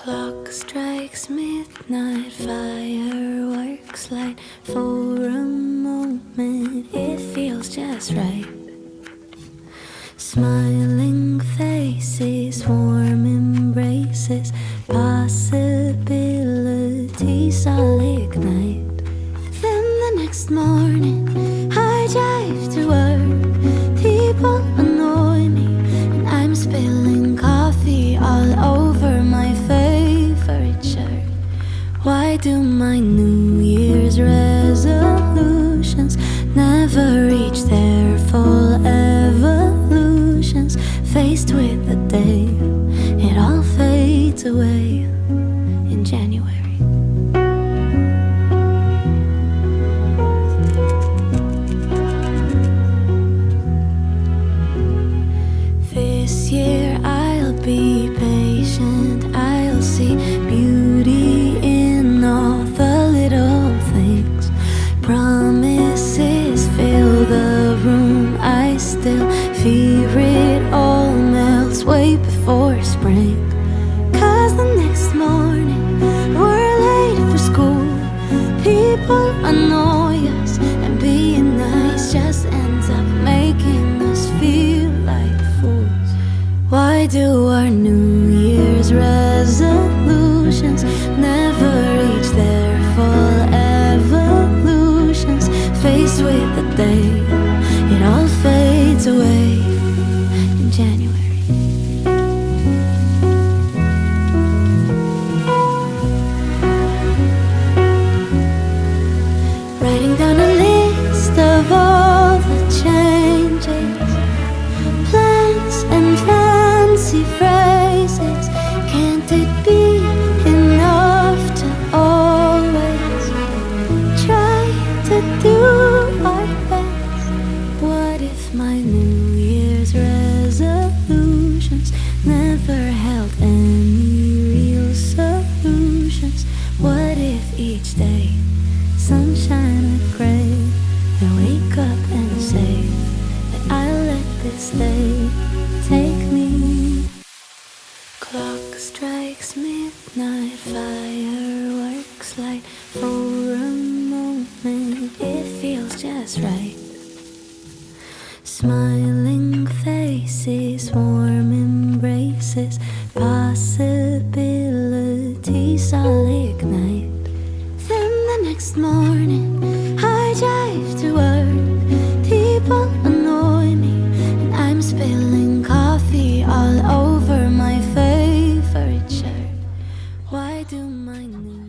Clock strikes midnight, fireworks light. For a moment it feels just right. Smiling faces, warm embraces, possibilities all ignite. Then the next morning I drive to work. People annoy me and I'm spilling coffee all over my favorite shirt. Why do my New Year's resolutions never reach their full evolutions? Faced with the day, it all fades away in January. This year I'll be patient, I'll see beauty in all the little things. Promises fill the room, I still fear it all melts way before spring. 'Cause the next morning we're late for school. People annoy us and being nice just ends up making us feel like fools. Why do our New Year's resolutions never reach their full evolutions? Faced with the day, it all fades away in January. Writing down a list of all the changes, plans and fancy phrases. Can't it be enough to always try to do our best? What if my New Year's resolutions never held any real solutions? What if each day sunshine or gray, I wake up and say that I'll let this day take me? Clock strikes midnight, fireworks light. For a moment it feels just right. Smiling faces, warm embraces, possibilities all ignite. Then the next morning I drive to work. People annoy me and I'm spilling coffee all over my favorite shirt. Why do my new